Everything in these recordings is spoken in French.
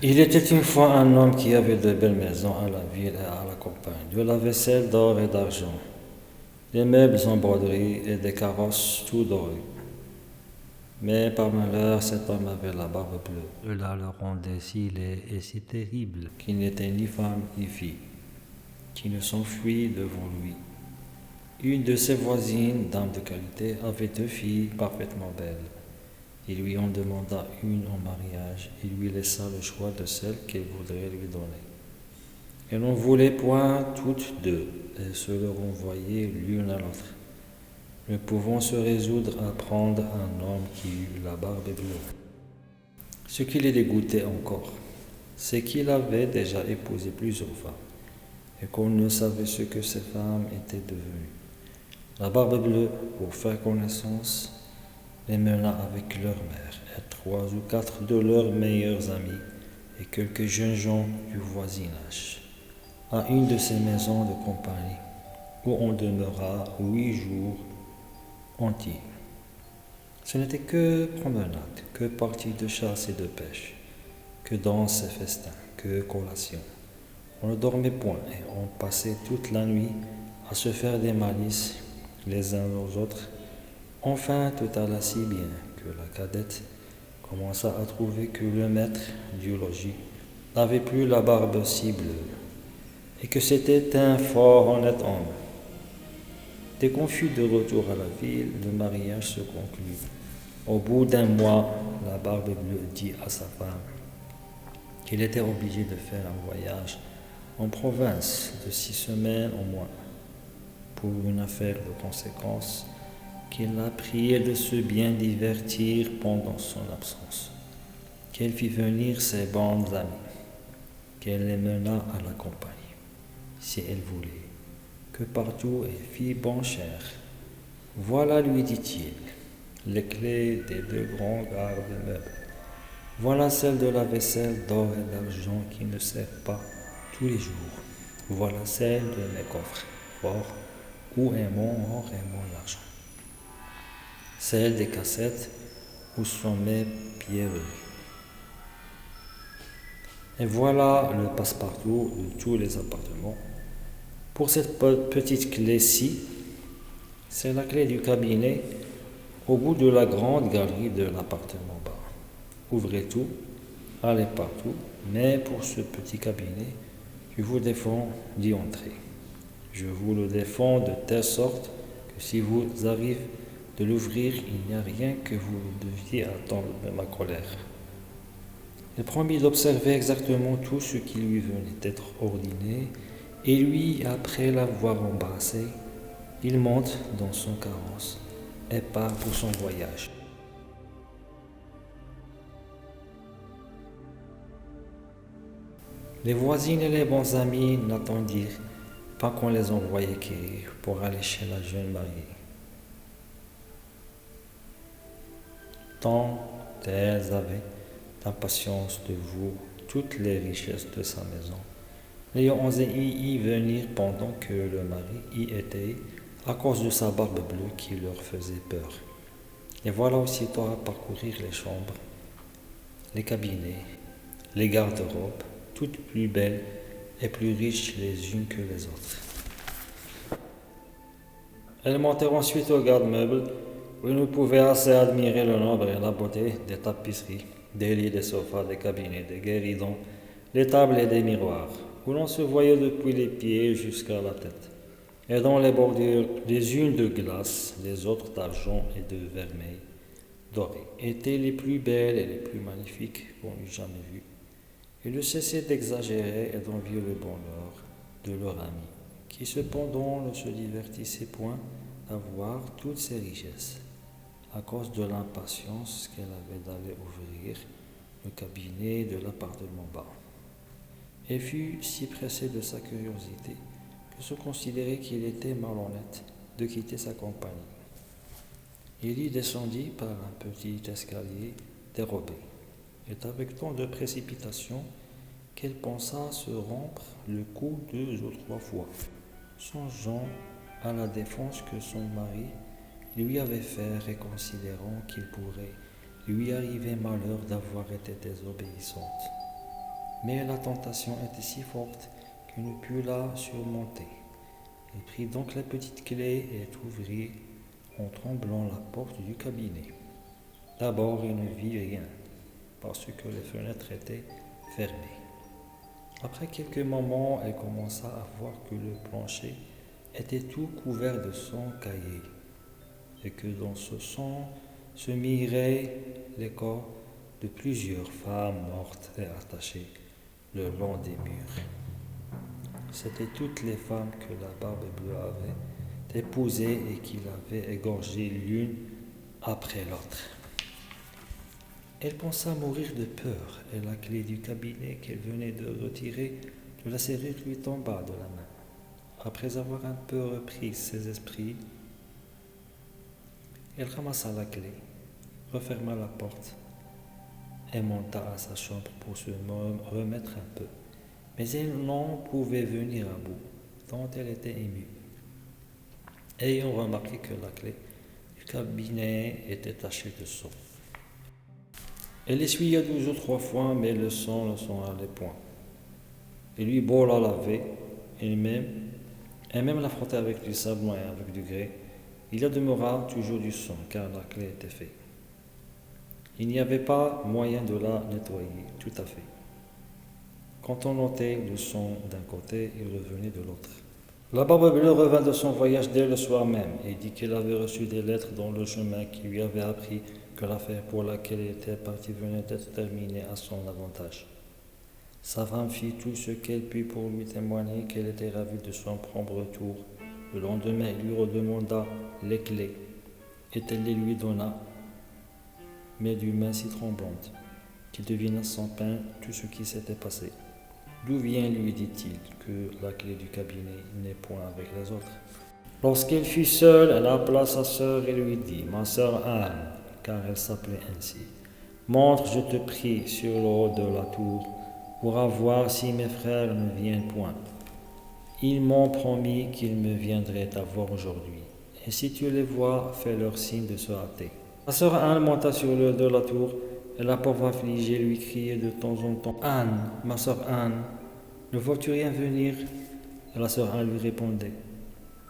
Il était une fois un homme qui avait de belles maisons à la ville et à la campagne, de la vaisselle d'or et d'argent, des meubles en broderie et des carrosses tout dorés. Mais par malheur, cet homme avait la barbe bleue. Cela le rendait si laid et si terrible qu'il n'était ni femme ni fille, qui ne s'enfuit devant lui. Une de ses voisines, dame de qualité, avait deux filles parfaitement belles. Il lui en demanda une en mariage et lui laissa le choix de celle qu'elle voudrait lui donner. Elle n'en voulait point toutes deux et se le renvoyait l'une à l'autre, ne pouvant se résoudre à prendre un homme qui eût la barbe bleue. Ce qui les dégoûtait encore, c'est qu'il avait déjà épousé plusieurs femmes et qu'on ne savait ce que ces femmes étaient devenues. La barbe bleue, pour faire connaissance, les mena avec leur mère et trois ou quatre de leurs meilleurs amis et quelques jeunes gens du voisinage à une de ces maisons de compagnie où on demeura 8 jours entiers. Ce n'était que promenade, que parties de chasse et de pêche, que danses et festins, que collations. On ne dormait point et on passait toute la nuit à se faire des malices les uns aux autres. Enfin, tout alla si bien que la cadette commença à trouver que le maître du logis n'avait plus la barbe si bleue et que c'était un fort honnête homme. Dès qu'on fut de retour à la ville, le mariage se conclut. Au bout d'un mois, la barbe bleue dit à sa femme qu'il était obligé de faire un voyage en province de 6 semaines au moins pour une affaire de conséquence, qu'il la priait de se bien divertir pendant son absence, qu'elle fit venir ses bonnes amies, qu'elle les mena à la campagne, si elle voulait, que partout elle fit bon cher. Voilà, lui dit-il, les clés des deux grands garde-meubles. Voilà celle de la vaisselle d'or et d'argent qui ne sert pas tous les jours. Voilà celle de mes coffres forts où est mon or et mon argent. Celle des cassettes où sont mes pierreries. Et voilà le passe-partout de tous les appartements. Pour cette petite clé-ci, c'est la clé du cabinet au bout de la grande galerie de l'appartement bas. Ouvrez tout, allez partout, mais pour ce petit cabinet, je vous défends d'y entrer. Je vous le défends de telle sorte que si vous arrive de l'ouvrir, il n'y a rien que vous deviez attendre de ma colère. Il promit d'observer exactement tout ce qui lui venait d'être ordonné, et lui, après l'avoir embrassé, il monte dans son carrosse et part pour son voyage. Les voisines et les bons amis n'attendirent pas qu'on les envoyait quérir pour aller chez la jeune mariée. Tant elles avaient d'impatience de voir toutes les richesses de sa maison, n'ayant osé y venir pendant que le mari y était, à cause de sa barbe bleue qui leur faisait peur. Et voilà aussitôt à parcourir les chambres, les cabinets, les garde-robes, toutes plus belles et plus riches les unes que les autres. Elles montèrent ensuite au garde-meubles, où ils ne pouvaient assez admirer le nombre et la beauté des tapisseries, des lits, des sofas, des cabinets, des guéridons, des tables et des miroirs, où l'on se voyait depuis les pieds jusqu'à la tête, et dont les bordures, les unes de glace, les autres d'argent et de vermeil doré, étaient les plus belles et les plus magnifiques qu'on eût jamais vues. Ils ne cessaient d'exagérer et d'envier le bonheur de leur ami, qui cependant ne se divertissait point à voir toutes ces richesses, à cause de l'impatience qu'elle avait d'aller ouvrir le cabinet de l'appartement bas, et fut si pressée de sa curiosité que se considérait qu'il était malhonnête de quitter sa compagnie. Il y descendit par un petit escalier dérobé, et avec tant de précipitation qu'elle pensa se rompre le cou 2 ou 3 fois, songeant à la défense que son mari lui avait faite et considérant qu'il pourrait lui arriver malheur d'avoir été désobéissante. Mais la tentation était si forte qu'il ne put la surmonter. Il prit donc la petite clé et ouvrit en tremblant la porte du cabinet. D'abord, il ne vit rien, parce que les fenêtres étaient fermées. Après quelques moments, elle commença à voir que le plancher était tout couvert de sang caillé, et que dans ce sang se miraient les corps de plusieurs femmes mortes et attachées le long des murs. C'étaient toutes les femmes que la Barbe Bleue avait épousées et qu'il avait égorgées l'une après l'autre. Elle pensa mourir de peur, et la clé du cabinet qu'elle venait de retirer de la serrure lui tomba de la main. Après avoir un peu repris ses esprits, elle ramassa la clé, referma la porte et monta à sa chambre pour se remettre un peu. Mais elle n'en pouvait venir à bout, tant elle était émue. Ayant remarqué que la clé du cabinet était tachée de sang, elle essuya 2 ou 3 fois, mais le sang ne s'en allait point. Elle eut beau la laver, et même la frotter avec du savon et avec du grès, il y demeura toujours du sang, car la clé était faite. Il n'y avait pas moyen de la nettoyer tout à fait. Quand on ôtait le sang d'un côté, il revenait de l'autre. La Barbe Bleue revint de son voyage dès le soir même et dit qu'elle avait reçu des lettres dans le chemin qui lui avaient appris que l'affaire pour laquelle elle était partie venait d'être terminée à son avantage. Sa femme fit tout ce qu'elle put pour lui témoigner qu'elle était ravie de son prompt retour. Le lendemain, il lui redemanda les clés et elle les lui donna, mais d'une main si tremblante qu'il devina sans peine tout ce qui s'était passé. D'où vient, lui dit-il, que la clé du cabinet n'est point avec les autres? Lorsqu'elle fut seule, elle appela sa sœur et lui dit, ma sœur Anne, car elle s'appelait ainsi, montre, je te prie, sur le haut de la tour, pour voir si mes frères ne viennent point. Ils m'ont promis qu'ils me viendraient à voir aujourd'hui, et si tu les vois, fais-leur signe de se hâter. La sœur Anne monta sur le haut de la tour, et la pauvre affligée lui criait de temps en temps, Anne, ma sœur Anne, ne vois-tu rien venir? Et la sœur Anne lui répondait,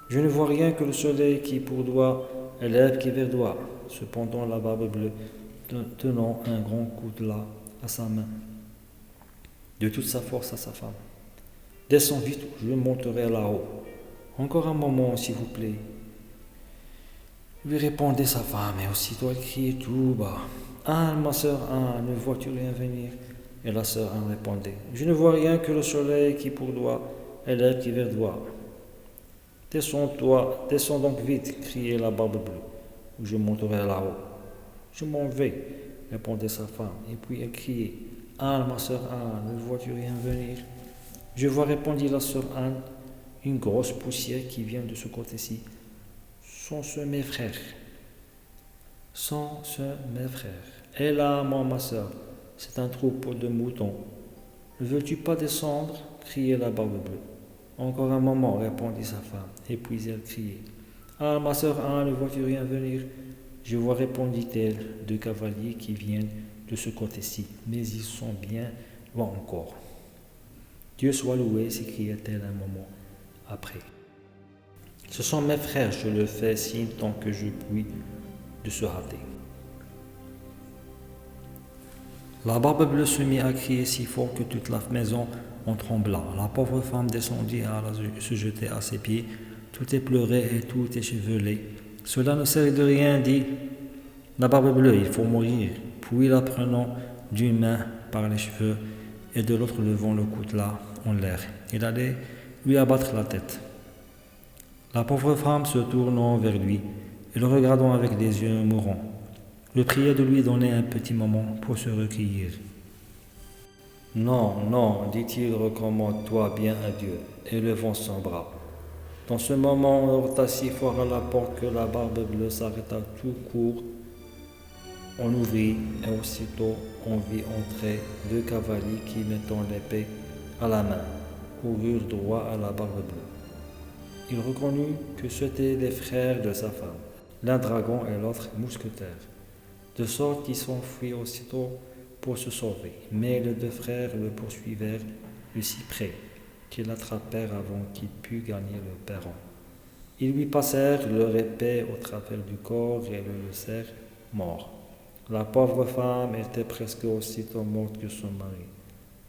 je ne vois rien que le soleil qui pourdoit et l'herbe qui verdoie. Cependant la Barbe Bleue, tenant un grand coutelas à sa main, de toute sa force à sa femme, descends vite, je monterai là-haut. Encore un moment, s'il vous plaît. Lui répondait sa femme, et aussitôt elle criait tout bas, Anne, ma sœur Anne, ne vois-tu rien venir? Et la sœur Anne répondait, je ne vois rien que le soleil qui pourdoit et l'herbe qui verdoie. Descends donc vite, criait la Barbe Bleue, ou je monterai là-haut. Je m'en vais, répondait sa femme, et puis elle criait, Anne, ma sœur Anne, ne vois-tu rien venir? Je vois, répondit la sœur Anne, une grosse poussière qui vient de ce côté-ci. Sont ce mes frères? Sont ce mes frères? Et là, moi, ma sœur, c'est un troupeau de moutons. Ne veux-tu pas descendre? Criait la Barbe Bleue. Encore un moment, répondit sa femme, et puis elle criait. Ah, ma sœur Anne, ne vois-tu rien venir? Je vois, répondit-elle, 2 cavaliers qui viennent de ce côté-ci, mais ils sont bien loin encore. Dieu soit loué, s'écria-t-elle un moment après. Ce sont mes frères, je le fais signe tant que je puis de se hâter. La Barbe Bleue se mit à crier si fort que toute la maison en trembla. La pauvre femme descendit à se jeter à ses pieds, tout éplorée et tout échevelée. Cela ne sert de rien, dit la Barbe Bleue, il faut mourir. Puis la prenant d'une main par les cheveux et de l'autre levant le coutelas en l'air, il allait lui abattre la tête. La pauvre femme se tournant vers lui et le regardant avec des yeux mourants, le pria de lui donner un petit moment pour se recueillir. Non, non, dit-il, recommande-toi bien à Dieu, et levant son bras. Dans ce moment, on heurta si fort à la porte que la Barbe Bleue s'arrêta tout court. On ouvrit, et aussitôt on vit entrer 2 cavaliers qui, mettant l'épée à la main, coururent droit à la Barbe Bleue. Il reconnut que c'étaient les frères de sa femme, l'un dragon et l'autre mousquetaire, de sorte qu'il s'enfuit aussitôt pour se sauver, mais les deux frères le poursuivirent de si près qu'ils l'attrapèrent avant qu'il pût gagner le perron. Ils lui passèrent leur épée au travers du corps et le laissèrent mort. La pauvre femme était presque aussitôt morte que son mari.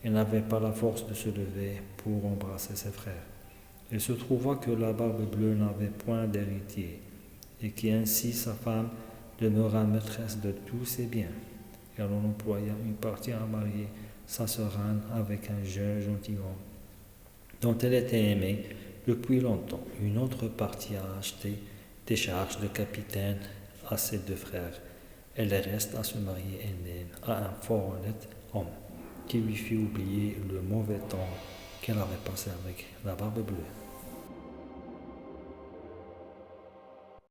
Elle n'avait pas la force de se lever pour embrasser ses frères. Il se trouva que la Barbe Bleue n'avait point d'héritier, et qu'ainsi sa femme demeura maîtresse de tous ses biens. Elle en employa une partie à marier sa sœurane avec un jeune gentilhomme, dont elle était aimée depuis longtemps. Une autre partie à acheter des charges de capitaine à ses deux frères, et le reste à se marier elle-même à un fort honnête homme, qui lui fit oublier le mauvais temps qu'elle avait passé avec la Barbe Bleue.